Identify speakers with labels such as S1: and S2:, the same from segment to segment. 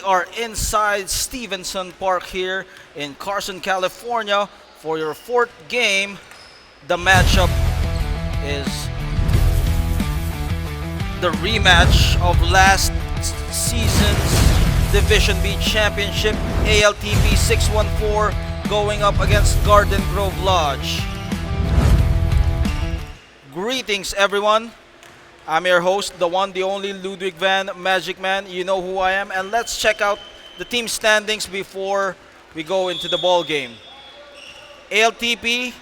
S1: We are inside Stevenson Park here in Carson, California for your fourth game. The matchup is the rematch of last season's Division B Championship, ALTP 614 going up against Garden Grove Lodge. Greetings everyone. I'm your host, the one, the only Ludwig Van Magic Man. You know who I am, and let's check out the team standings before we go into the ball game. ALTP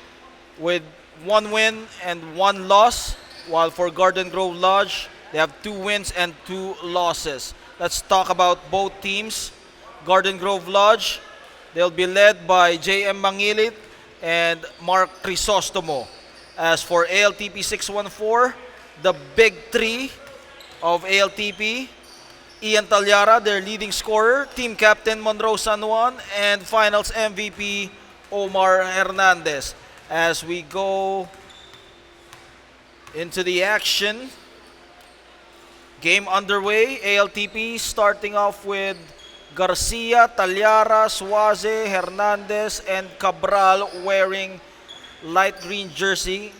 S1: with 1 win and 1 loss, while for Garden Grove Lodge, they have 2 wins and 2 losses. Let's talk about both teams. Garden Grove Lodge, they'll be led by JM Mangilit and Mark Crisostomo. As for ALTP 614, the big three of ALTP, Ian Talyara, their leading scorer, team captain Monroe San Juan, and finals MVP Omar Hernandez. As we go into the action, game underway. ALTP starting off with Garcia, Talyara, Suaze, Hernandez, and Cabral wearing light green jersey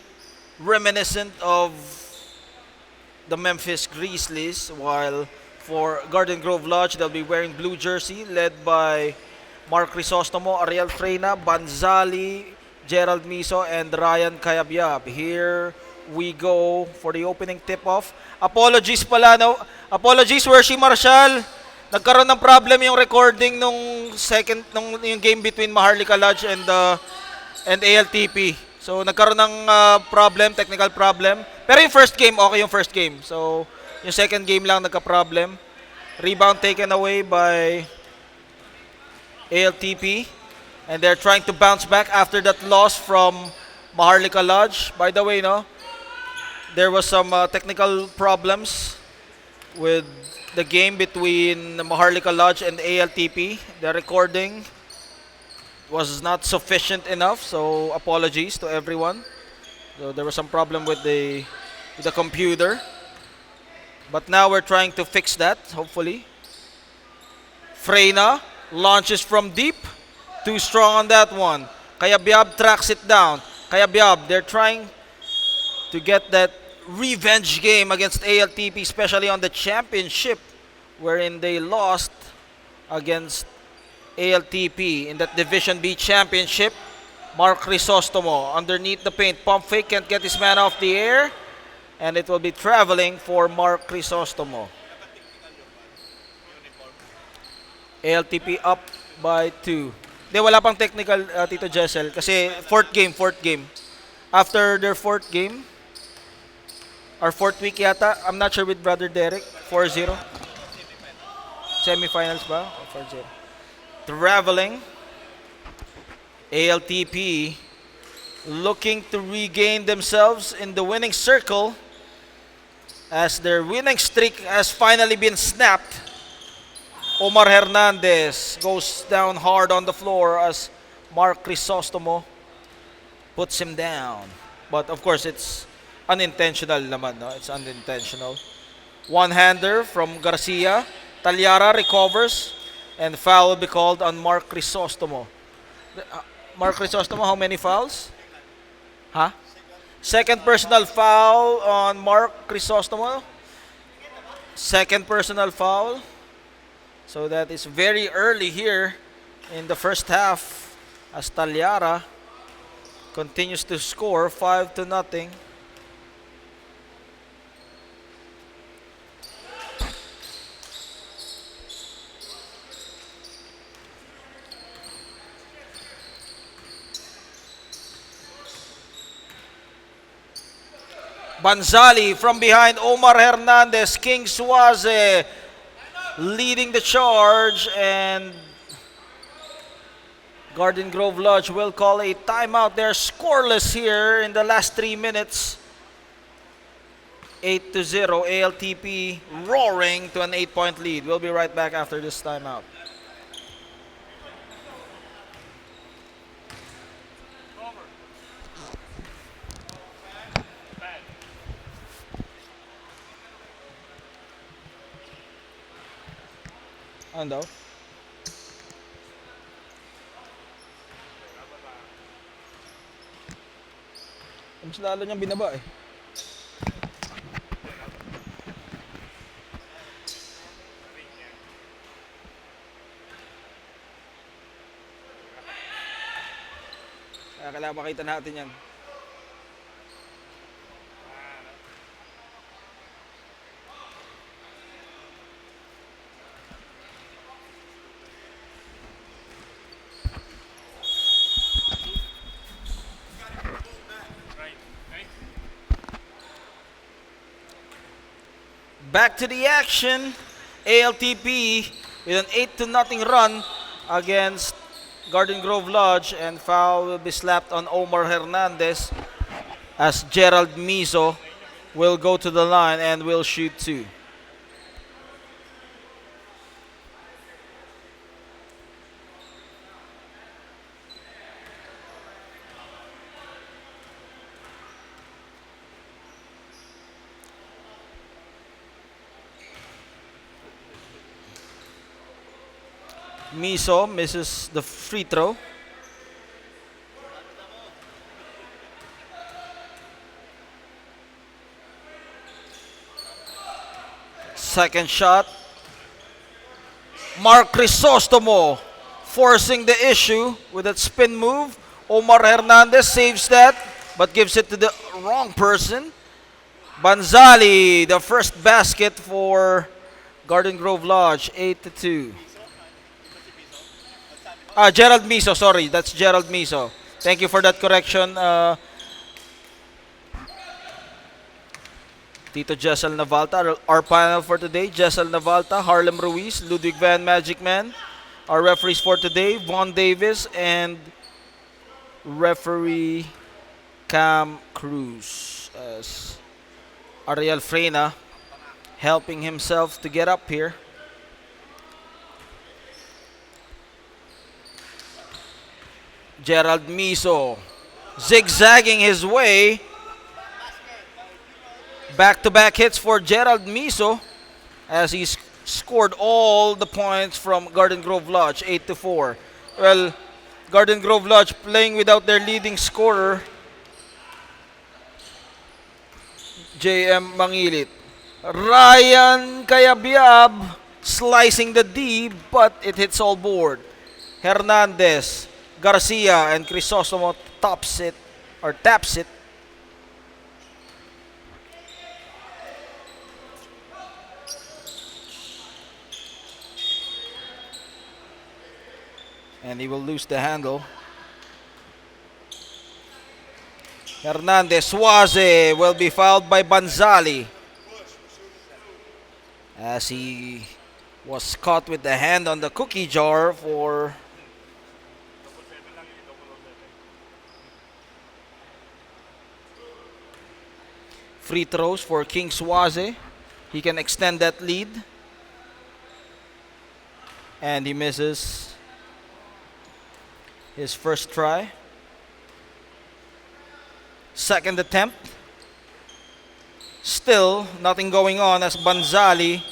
S1: reminiscent of the Memphis Grizzlies, while for Garden Grove Lodge, they'll be wearing blue jersey led by Mark Crisostomo, Ariel Freyna, Banzali, Gerald Miso, and Ryan Kayabyab. Here we go for the opening tip-off. Apologies pala, no? Apologies, Wershi Marshall. Nagkaroon ng problem yung recording nung yung game between Maharlika Lodge and ALTP. So nagkaroon ng problem, technical problem. Pero yung first game, okay yung first game. So yung second game lang nagka-problem. Rebound taken away by ALTP. And they're trying to bounce back after that loss from Maharlika Lodge. By the way, no, there was some technical problems with the game between Maharlika Lodge and ALTP. The recording was not sufficient enough, so apologies to everyone. So there was some problem with the computer. But now we're trying to fix that, hopefully. Freyna launches from deep. Too strong on that one. Kayabyab tracks it down. Kayabyab, they're trying to get that revenge game against ALTP, especially on the championship, wherein they lost against ALTP in that Division B championship. Mark Crisostomo underneath the paint. Pump fake, can't get his man off the air. And it will be traveling for Mark Crisostomo. ALTP up by 2. Di, wala pang technical, Tito Jessel. Kasi fourth game. After their fourth game, or fourth week yata, I'm not sure with Brother Derek, 4-0. Semifinals ba? 4-0. Traveling. ALTP looking to regain themselves in the winning circle as their winning streak has finally been snapped. Omar Hernandez goes down hard on the floor as Mark Crisostomo puts him down. But of course, it's unintentional naman, no? It's unintentional. One-hander from Garcia. Talyara recovers and foul will be called on Mark Crisostomo. Mark Crisostomo, how many fouls? Huh? Second personal foul on Mark Crisostomo. Second personal foul. So that is very early here in the first half as Talyara continues to score 5-0. Banzali from behind Omar Hernandez, King Suaze leading the charge, and Garden Grove Lodge will call a timeout. They're scoreless here in the last 3 minutes. 8-0, ALTP roaring to an 8-point lead. We'll be right back after this timeout. Ano daw? Mas lalo niyang binaba eh. Kaya kailangan makita natin yan. Back to the action. ALTP with an 8-0 run against Garden Grove Lodge, and foul will be slapped on Omar Hernandez as Gerald Mizo will go to the line and will shoot two. Miso misses the free throw. Second shot. Mark Crisostomo forcing the issue with that spin move. Omar Hernandez saves that but gives it to the wrong person. Banzali, the first basket for Garden Grove Lodge, 8-2. Gerald Miso, sorry. That's Gerald Miso. Thank you for that correction, Tito Jessel Navalta. Our panel for today, Jessel Navalta, Harlem Ruiz, Ludwig Van Magic Man. Our referees for today, Von Davis and referee Cam Cruz. As Ariel Frena helping himself to get up here. Gerald Miso zigzagging his way. Back-to-back hits for Gerald Miso as he scored all the points from Garden Grove Lodge, 8-4. Well, Garden Grove Lodge playing without their leading scorer, JM Mangilit. Ryan Kayabyab slicing the D, but it hits all board. Hernandez, Garcia, and Crisostomo taps it. And he will lose the handle. Hernandez, Suaze will be fouled by Banzali as he was caught with the hand on the cookie jar for free throws for King Suaze. He can extend that lead. And he misses his first try. Second attempt. Still nothing going on as Banzali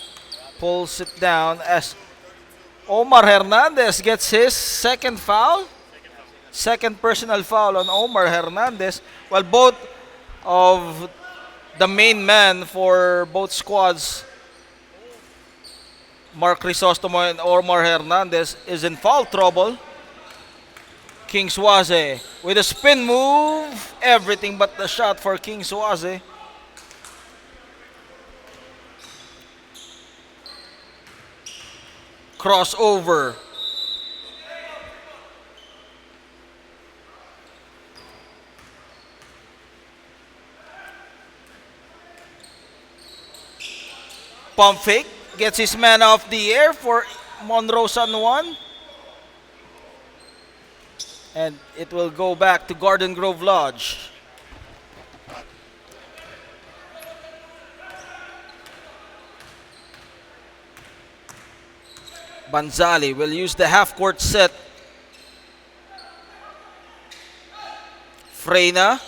S1: pulls it down as Omar Hernandez gets his second foul. Second personal foul on Omar Hernandez. While both of the main man for both squads, Mark Crisostomo and Omar Hernandez, is in foul trouble. King Suaze with a spin move. Everything but the shot for King Suaze. Crossover. Pump fake. Gets his man off the air for Monroe San Juan. And it will go back to Garden Grove Lodge. Banzali will use the half-court set. Frena.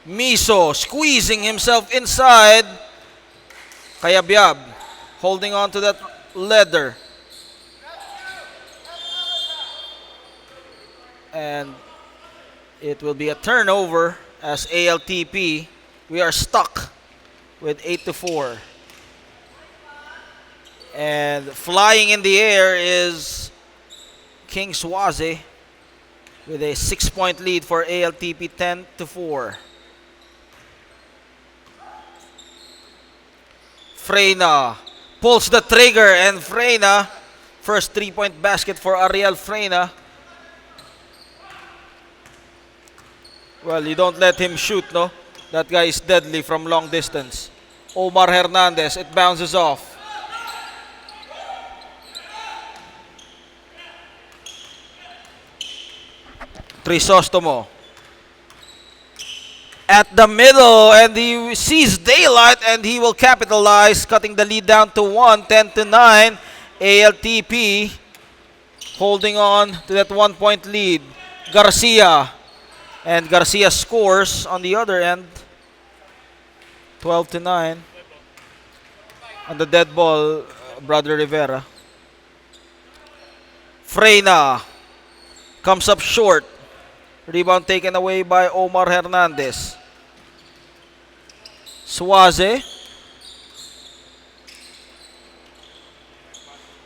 S1: Miso squeezing himself inside. Kayabyab holding on to that leather. And it will be a turnover as ALTP. We are stuck with 8-4. And flying in the air is King Swaze with a 6-point lead for ALTP, 10-4. Freyna pulls the trigger, and Freyna, first 3-point basket for Ariel Freyna. Well, you don't let him shoot, no? That guy is deadly from long distance. Omar Hernandez, it bounces off. Crisostomo at the middle, and he sees daylight, and he will capitalize, cutting the lead down to 1, 10-9. ALTP holding on to that 1-point lead. Garcia, and Garcia scores on the other end, 12-9. On the dead ball, Brother Rivera. Freyna comes up short. Rebound taken away by Omar Hernandez. Swaze.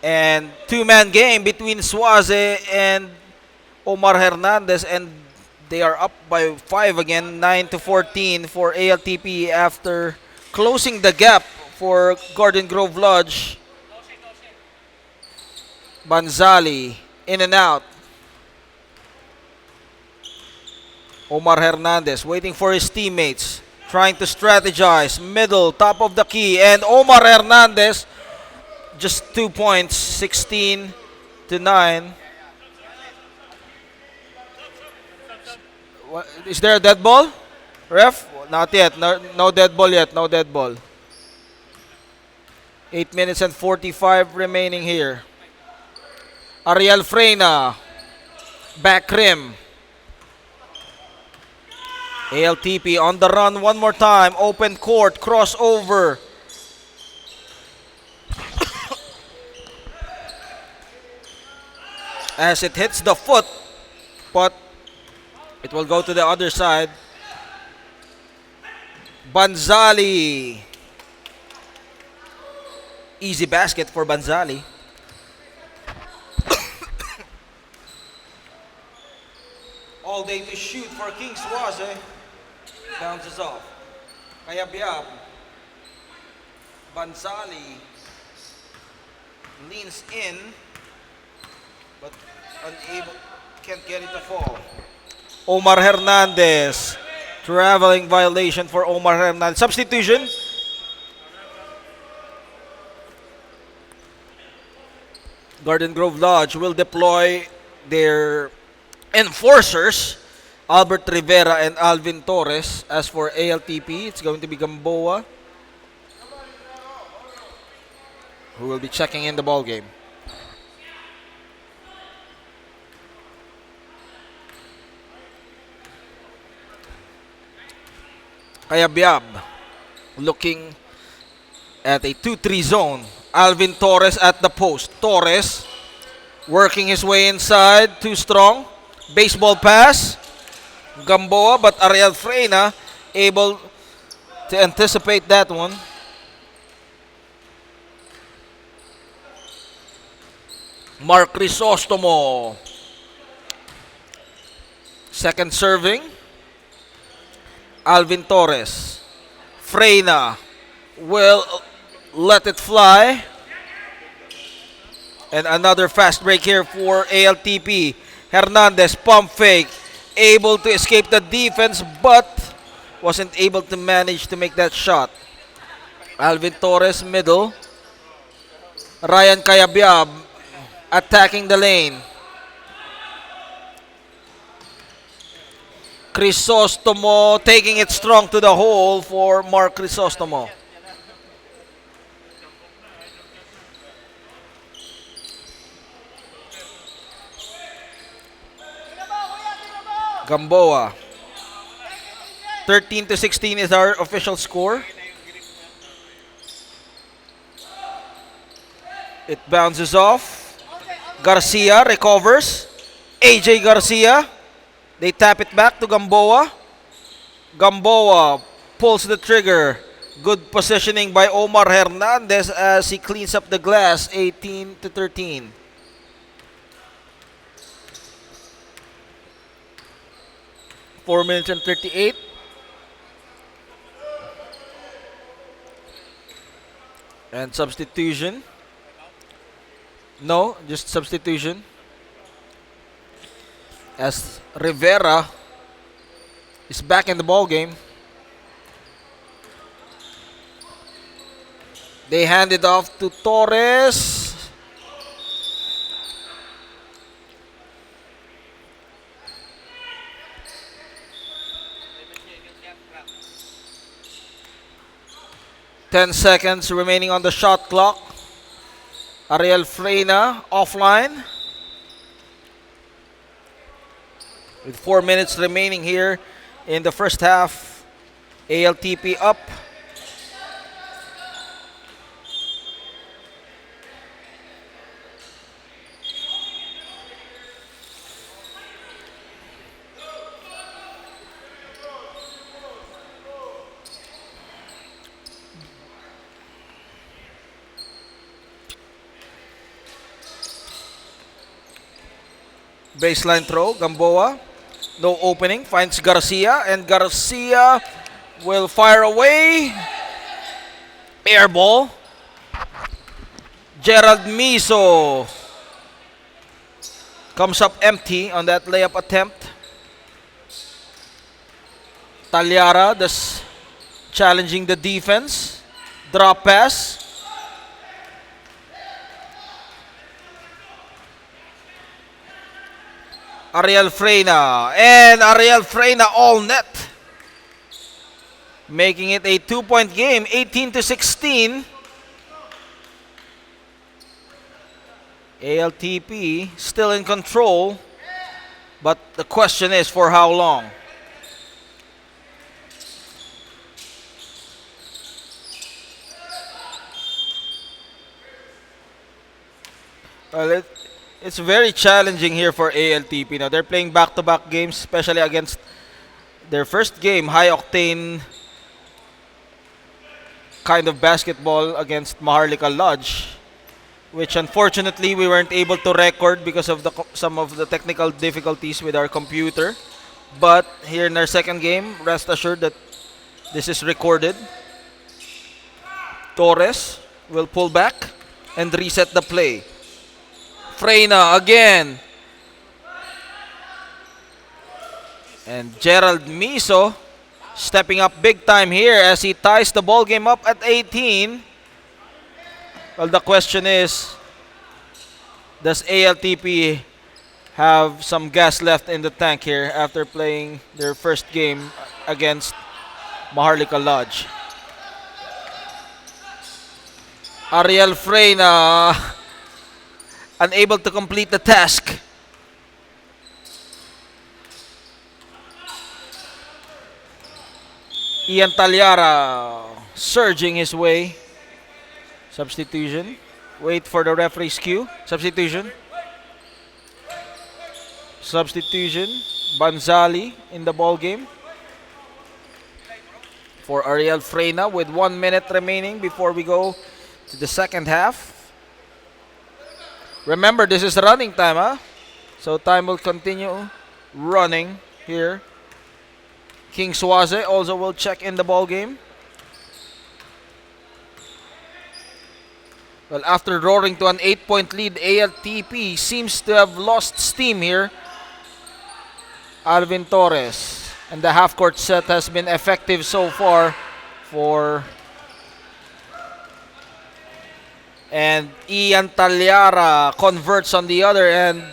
S1: And two-man game between Swaze and Omar Hernandez, and they are up by 5 again, 9-14 for ALTP after closing the gap for Garden Grove Lodge. Banzali in and out. Omar Hernandez waiting for his teammates, trying to strategize. Middle, top of the key, and Omar Hernandez, just 2 points, 16-9. Is there a dead ball? Ref? Not yet. No dead ball yet. No dead ball. 8 minutes and 45 remaining here. Ariel Freyna, back rim. ALTP on the run one more time. Open court, crossover. As it hits the foot, but it will go to the other side. Banzali. Easy basket for Banzali. All day to shoot for King Swaze. Bounces off. Kayabyab. Banzali leans in, but unable, can't get it to fall. Omar Hernandez. Traveling violation for Omar Hernandez. Substitution. Garden Grove Lodge will deploy their enforcers, Albert Rivera and Alvin Torres. As for ALTP, it's going to be Gamboa, who will be checking in the ball game. Kayabyab looking at a 2-3 zone. Alvin Torres at the post. Torres working his way inside. Too strong. Baseball pass. Gamboa, but Ariel Freyna able to anticipate that one. Mark Crisostomo. Second serving. Alvin Torres. Freyna will let it fly. And another fast break here for ALTP. Hernandez, pump fake. Able to escape the defense, but wasn't able to manage to make that shot. Alvin Torres, middle. Ryan Kayabyab attacking the lane. Crisostomo taking it strong to the hole for Mark Crisostomo. Gamboa. 13-16 is our official score. It bounces off. Garcia recovers. AJ Garcia They tap it back to Gamboa. Gamboa pulls the trigger. Good positioning by Omar Hernandez as he cleans up the glass. 18-13. Four minutes and 38. And substitution. No, just substitution. As Rivera is back in the ball game. They hand it off to Torres. Ten seconds remaining on the shot clock. Ariel Freina offline. With 4 minutes remaining here in the first half. ALTP up. Baseline throw, Gamboa. No opening, finds Garcia, and Garcia will fire away. Air ball. Gerald Miso comes up empty on that layup attempt. Talyara thus challenging the defense. Drop pass. Ariel Freina, and Ariel Freina all net, making it a 2-point game, 18-16. ALTP still in control, but the question is for how long? Well, it's very challenging here for ALTP. Now they're playing back-to-back games, especially against their first game, high-octane kind of basketball against Maharlika Lodge, which unfortunately we weren't able to record because of some of the technical difficulties with our computer. But here in our second game, rest assured that this is recorded. Torres will pull back and reset the play. Freina again. And Gerald Miso stepping up big time here as he ties the ball game up at 18. Well, the question is, does ALTP have some gas left in the tank here after playing their first game against Maharlika Lodge? Ariel Freina unable to complete the task. Ian Talyara surging his way. Substitution. Wait for the referee's cue. Substitution. Substitution. Banzali in the ball game for Ariel Freina with 1 minute remaining before we go to the second half. Remember, this is running time, huh? So time will continue running here. King Swaze also will check in the ball game. Well, after roaring to an 8-point lead, ALTP seems to have lost steam here. Alvin Torres. And the half-court set has been effective so far for... And Ian Talyara converts on the other end.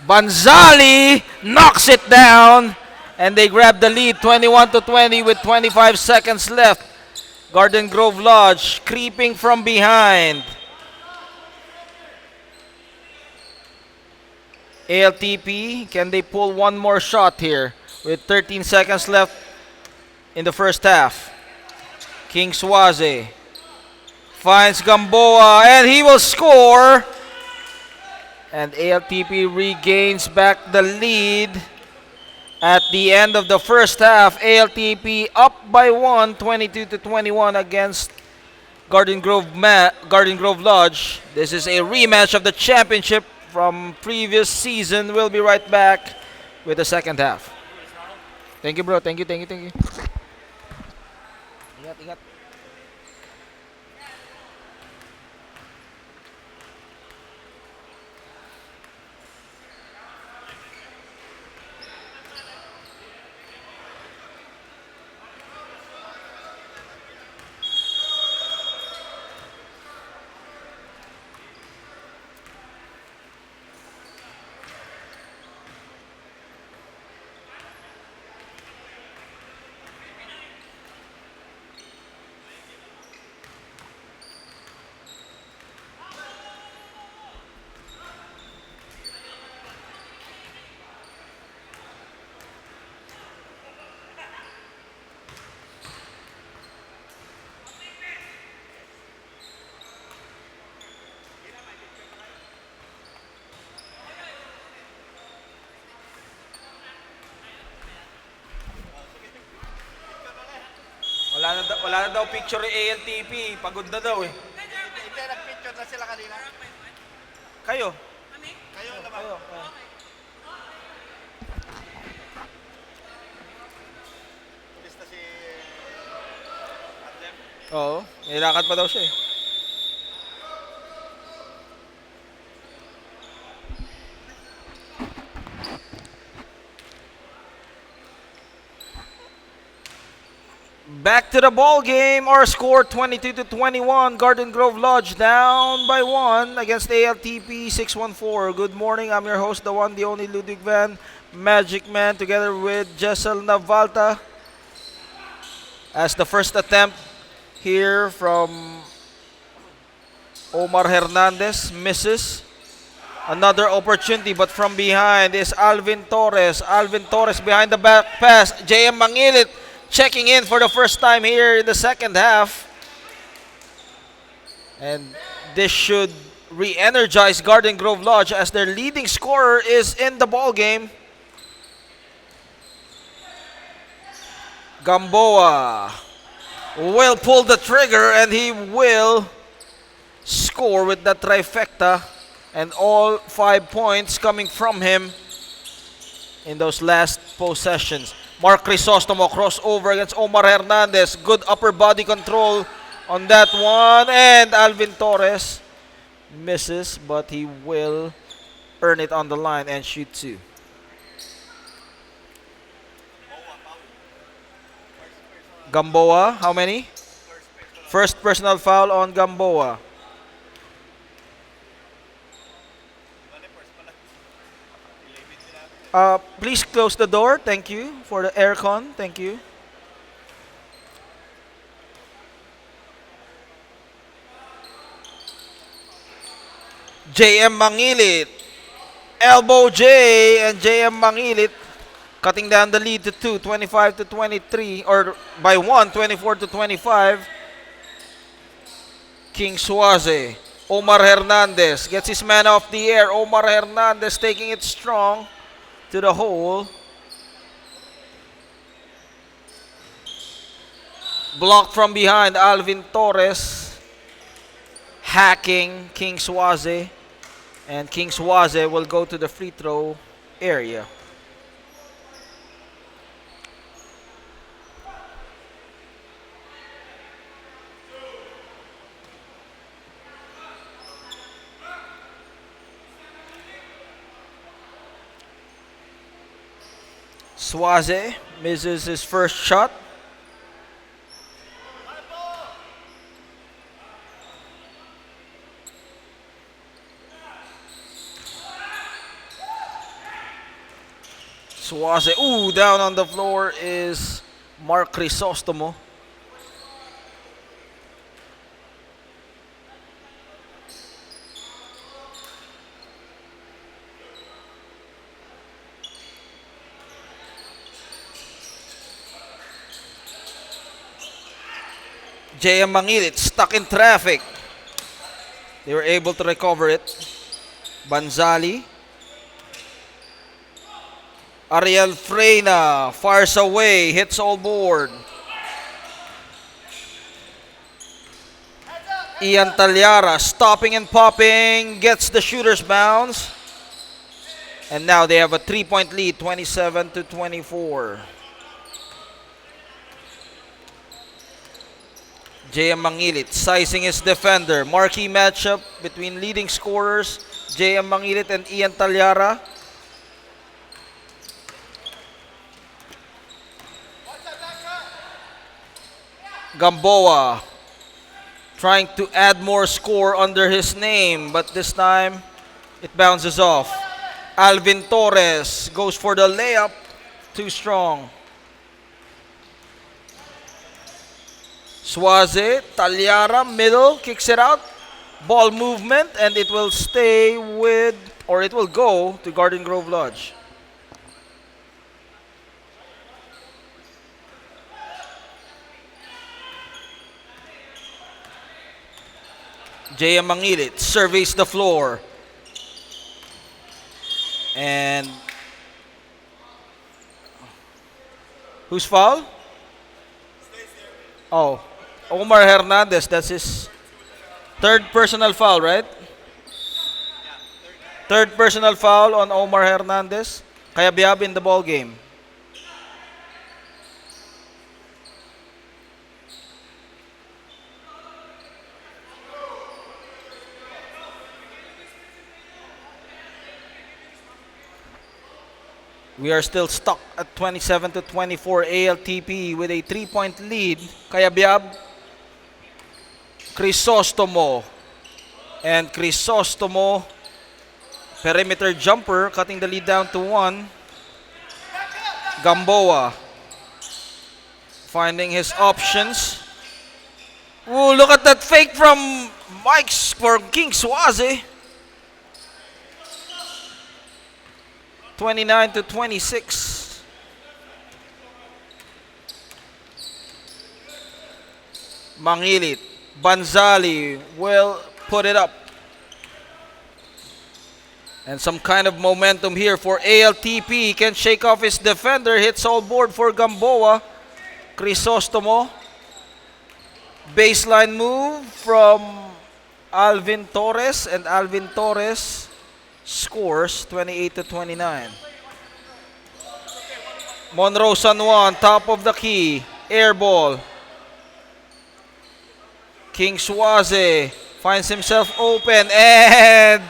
S1: Banzali knocks it down. And they grab the lead 21-20 with 25 seconds left. Garden Grove Lodge creeping from behind. ALTP, can they pull one more shot here with 13 seconds left in the first half? King Swaze finds Gamboa and he will score. And ALTP regains back the lead at the end of the first half. ALTP up by 1, 22-21 against Garden Grove Lodge. This is a rematch of the championship from previous season. We'll be right back with the second half. Thank you, bro. Thank you. Ingat. Wala na daw picture yung ALTP. Pagod na daw eh.
S2: Hindi, nag-picture na sila kanina.
S1: Kayo?
S2: Kayo naman.
S1: Kayo.
S2: Pulis na si Adlem.
S1: Oo. Nilakad pa daw siya eh. Back to the ball game. Our score 22-21. Garden Grove Lodge down by 1 against ALTP 614. Good morning. I'm your host, the one, the only Ludwig Van Magic Man, together with Jessel Navalta. As the first attempt here from Omar Hernandez misses. Another opportunity, but from behind is Alvin Torres. Alvin Torres behind the back pass. JM Mangilit checking in for the first time here in the second half. And this should re-energize Garden Grove Lodge as their leading scorer is in the ball game. Gamboa will pull the trigger and he will score with the trifecta, and all 5 points coming from him in those last possessions. Mark Crisostomo crossover against Omar Hernandez. Good upper body control on that one. And Alvin Torres misses, but he will earn it on the line and shoot two. Gamboa, how many? First personal foul on Gamboa. Please close the door. Thank you for the aircon. Thank you. JM Mangilit. Elbow J, and JM Mangilit cutting down the lead to 2, 25-23, or by 1, 24-25. King Suaze. Omar Hernandez gets his man off the air. Omar Hernandez taking it strong to the hole. Blocked from behind. Alvin Torres hacking King Suaze. And King Suaze will go to the free throw area. Suaze misses his first shot. Suaze, down on the floor is Mark Crisostomo. JM Mangilit stuck in traffic. They were able to recover it. Banzali. Ariel Freyna fires away, hits all board. Ian Talyara stopping and popping, gets the shooter's bounce. And now they have a 3-point lead, 27-24. JM Mangilit sizing his defender. Marquee matchup between leading scorers, JM Mangilit and Ian Talyara. Gamboa trying to add more score under his name, but this time it bounces off. Alvin Torres goes for the layup, too strong. Suaze, Talyara, middle, kicks it out. Ball movement, and it will stay with, or it will go to Garden Grove Lodge. JM Mangilit surveys the floor. And who's foul? Oh, Omar Hernandez. That's his third personal foul, right? Third personal foul on Omar Hernandez. Kaya biyab in the ball game. We are still stuck at 27-24 ALTP with a 3-point lead. Kaya biyab, Crisostomo. And Crisostomo, perimeter jumper, cutting the lead down to 1. Gamboa finding his options. Ooh, look at that fake from Mike's for King Suaze. 29-26. Mangilit. Banzali will put it up. And some kind of momentum here for ALTP. Can shake off his defender. Hits all board for Gamboa. Crisostomo. Baseline move from Alvin Torres. And Alvin Torres scores 28-29. Monroe San Juan, top of the key. Air ball. King Suaze finds himself open, and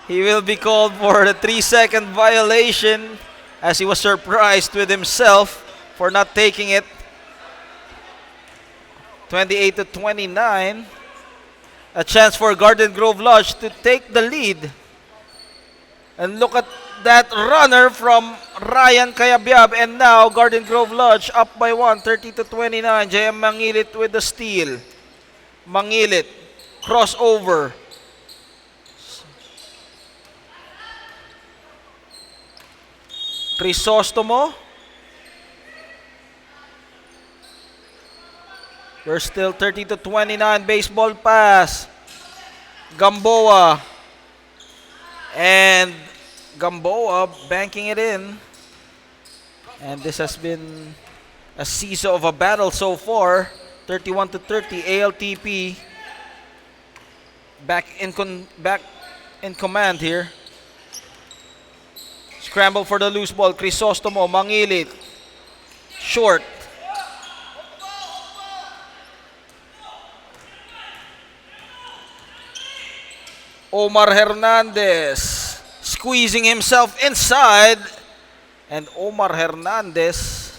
S1: he will be called for the 3-second violation as he was surprised with himself for not taking it. 28-29. A chance for Garden Grove Lodge to take the lead. And look at that runner from Ryan Kayabyab. And now Garden Grove Lodge up by 1, 30-29. JM Mangilit with the steal. Mangilit, crossover. Crisostomo. We're still 30-29. Baseball pass. Gamboa. And Gamboa banking it in. And this has been a season of a battle so far. 31-30. ALTP back in command here. Scramble for the loose ball. Crisostomo, Mangilit. Short. Omar Hernandez squeezing himself inside, and Omar Hernandez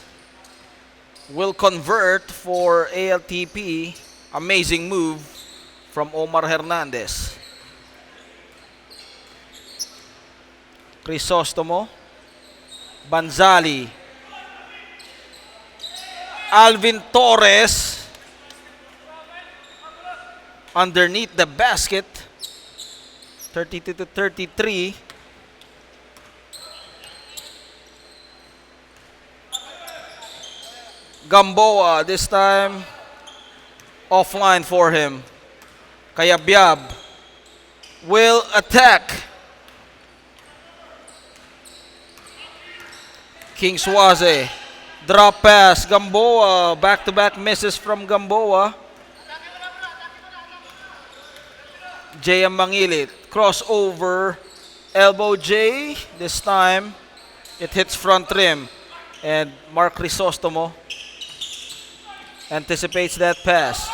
S1: will convert for ALTP. Amazing move from Omar Hernandez. Crisostomo, Banzali, Alvin Torres underneath the basket. 32-33. Gamboa this time offline for him. Kayabyab will attack. King Swaze. Drop pass. Gamboa. Back-to-back misses from Gamboa. JM Mangilit. Crossover. Elbow J. This time, it hits front rim. And Mark Crisostomo anticipates that pass.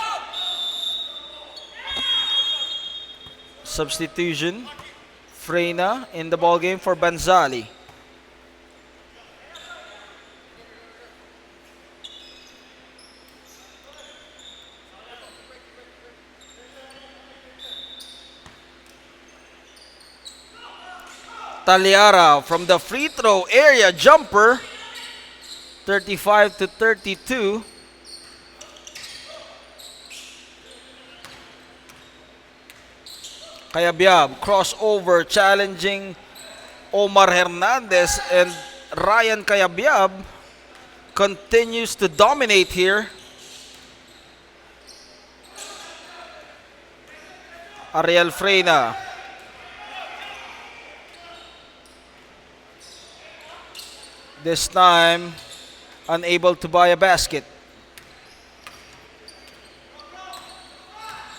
S1: Substitution. Freyna in the ballgame for Banzali. Taliara from the free throw area jumper. 35-32. Kayabyab crossover challenging Omar Hernandez, and Ryan Kayabyab continues to dominate here. Ariel Freyna. This time, unable to buy a basket.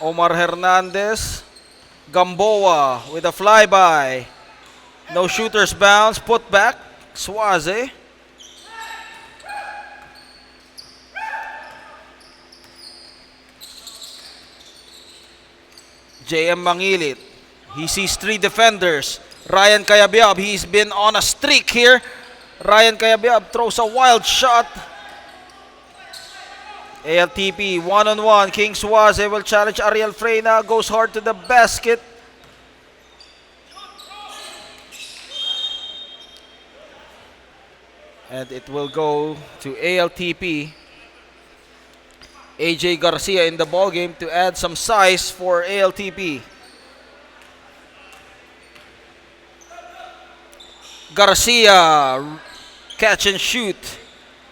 S1: Omar Hernandez. Gamboa with a flyby. No shooter's bounce. Put back. Swaze. JM Mangilit. He sees three defenders. Ryan Kayabyab. He's been on a streak here. Ryan Kayabyab throws a wild shot. ALTP one-on-one. King Swaze will challenge Ariel Freyna. Goes hard to the basket. And it will go to ALTP. AJ Garcia in the ballgame to add some size for ALTP. Garcia, catch and shoot.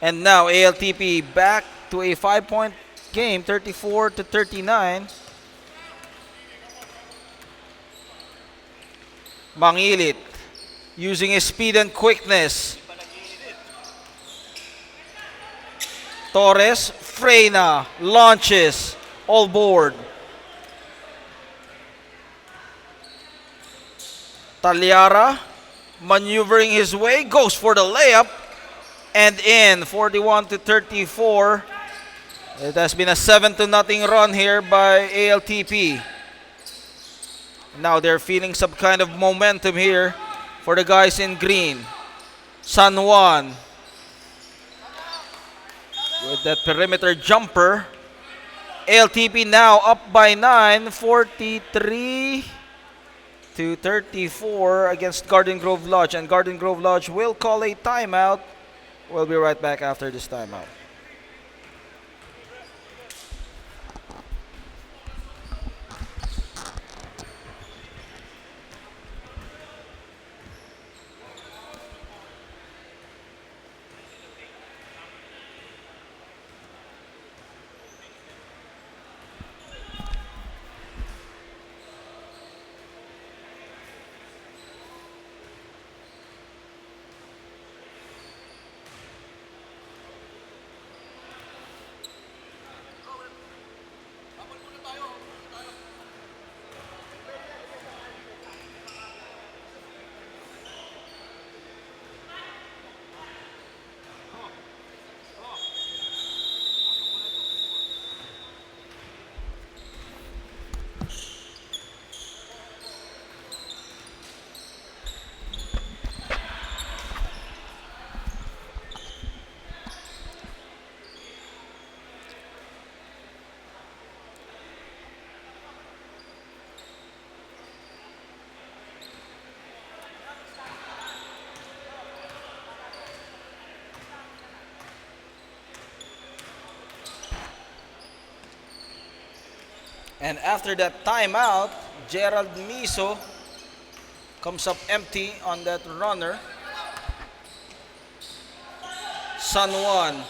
S1: And now ALTP back to a 5-point game, 34-39. Mangilit using his speed and quickness. Torres, Freyna, launches, all board. Taliara, maneuvering his way, goes for the layup, and in, 41-34. It has been a 7-0 run here by ALTP. Now they're feeling some kind of momentum here for the guys in green. San Juan with that perimeter jumper. ALTP now up by 9, 43-34 against Garden Grove Lodge. And Garden Grove Lodge will call a timeout. We'll be right back after this timeout. And after that timeout, Gerald Miso comes up empty on that runner. San Juan,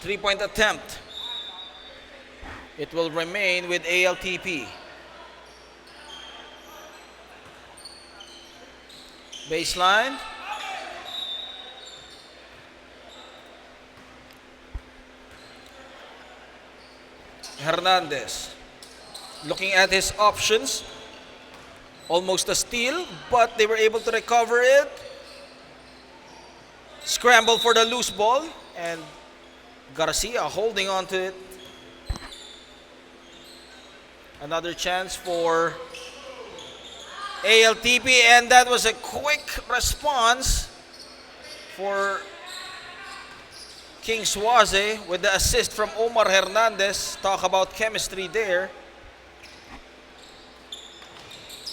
S1: 3-point attempt. It will remain with ALTP. Baseline. Hernandez looking at his options. Almost a steal, but they were able to recover it. Scramble for the loose ball, and Garcia holding on to it. Another chance for ALTP, and that was a quick response for King Suaze with the assist from Omar Hernandez. Talk about chemistry there.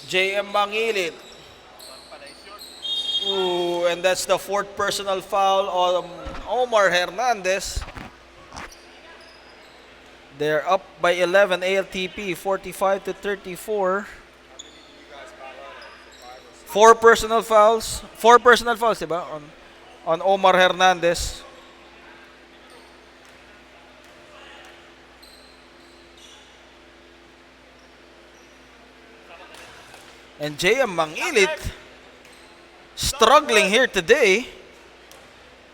S1: JM Mangilit. Ooh, and that's the fourth personal foul on Omar Hernandez. They're up by 11, ALTP, 45-34. Four personal fouls, diba? On Omar Hernandez. And JM Mangilit struggling here today.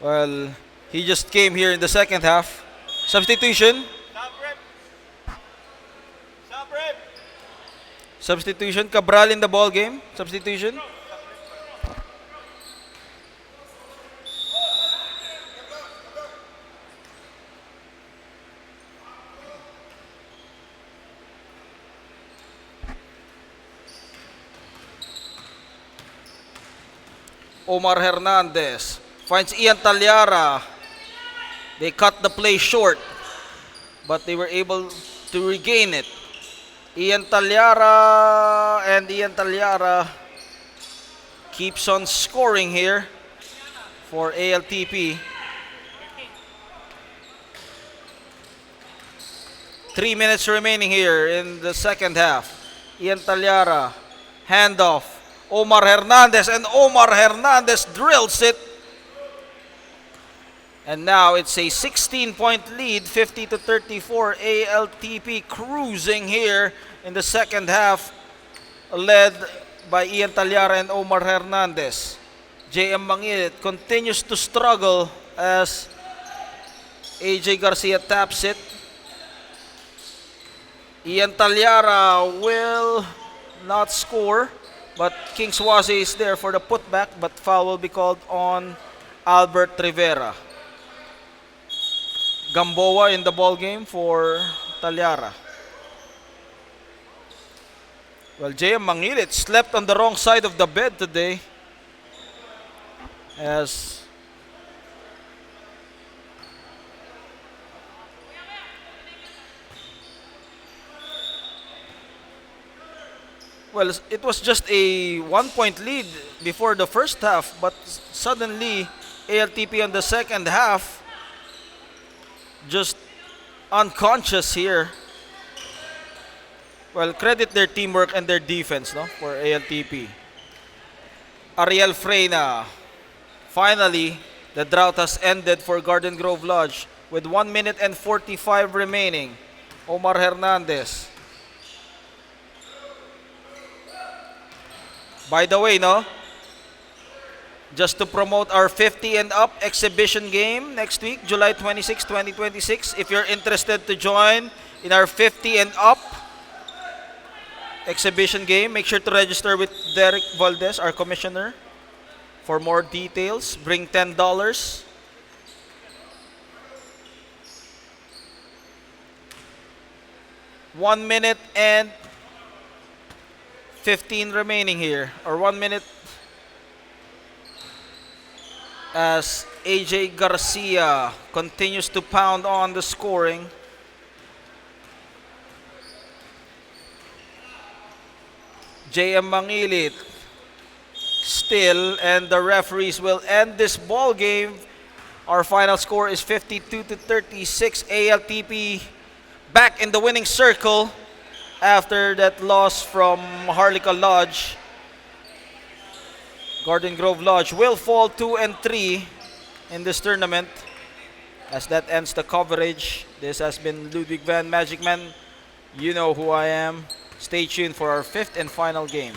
S1: Well, he just came here in the second half. Substitution. Substitution. Cabral in the ball game. Substitution. Omar Hernandez finds Ian Talyara. They cut the play short, but they were able to regain it. Ian Talyara keeps on scoring here for ALTP. 3 minutes remaining here in the second half. Ian Talyara, handoff. Omar Hernandez, and Omar Hernandez drills it. And now it's a 16-point lead, 50-34. ALTP cruising here in the second half, led by Ian Talyara and Omar Hernandez. JM Mangilit continues to struggle as AJ Garcia taps it. Ian Talyara will not score, but King Suaze is there for the putback, but foul will be called on Albert Rivera. Gamboa in the ball game for Talyara. Well, JM Mangilit slept on the wrong side of the bed today, as well, it was just a 1-point lead before the first half, but suddenly ALTP on the second half just unconscious here. Well, credit their teamwork and their defense, no, for ALTP. Ariel Freyna. Finally, the drought has ended for Garden Grove Lodge with 1 minute and 45 remaining. Omar Hernandez. By the way, no, just to promote our 50 and up exhibition game next week, July 26, 2026. If you're interested to join in our 50 and up exhibition game, make sure to register with Derek Valdez, our commissioner. For more details, bring $10. 1 minute and 15 remaining here, or 1 minute, as AJ Garcia continues to pound on the scoring. JM Mangilit still, and the referees will end this ball game. Our final score is 52-36. ALTP back in the winning circle after that loss from Harlika Lodge. Garden Grove Lodge will fall 2-3 in this tournament. As that ends the coverage, this has been Ludwig Van Magic Man. You know who I am. Stay tuned for our fifth and final game.